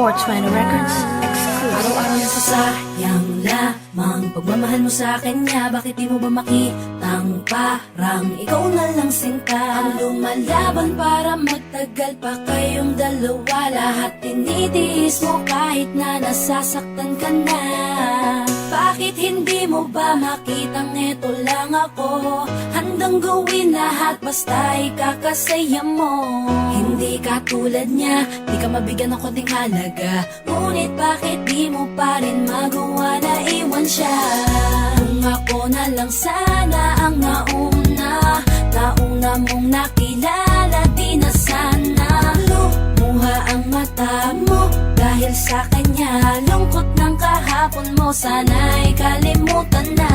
420 Records exclusive. Araw-araw nasasayang lamang pagmamahal mo sa kanya. Bakit di mo ba makitang parang ikaw na lang sinta ang lumalaban para magtagal pa kayong dalawa? Lahat tinitiis mo kahit na nasasaktan ka na. Bakit hindi mo ba makitang eto lang ako? Handang gawin lahat basta ikakasaya mo. Hindi ka tulad niya, di ka mabigyan ng konting halaga. Ngunit bakit di mo pa rin magawa na iwan siya? Kung ako na lang sana ang nauna mong nakilala, di na sana lumuha ang mata mo dahil sa kanya. Lungkot ng kahapon mo, sana'y kalimutan na.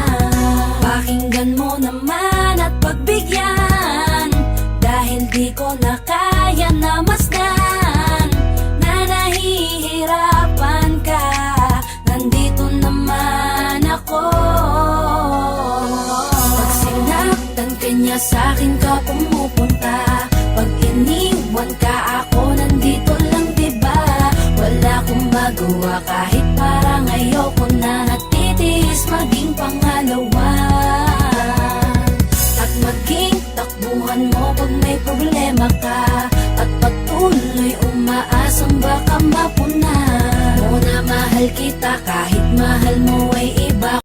Pakinggan mo naman at pagbigyan, dahil di ko na kaya na masdan na nahihirapan ka. Nandito naman ako. Pag sinaktan ka niya, sa'kin ka pumupunta. Pag iniwan ka, ako nandito lang, diba? Wala akong magawa kahit parang ayoko na. Natitiis maging pangalawa at maging takbuhan mo pag may problema ka, at patuloy umaasang baka mapuna mo na mahal kita kahit mahal mo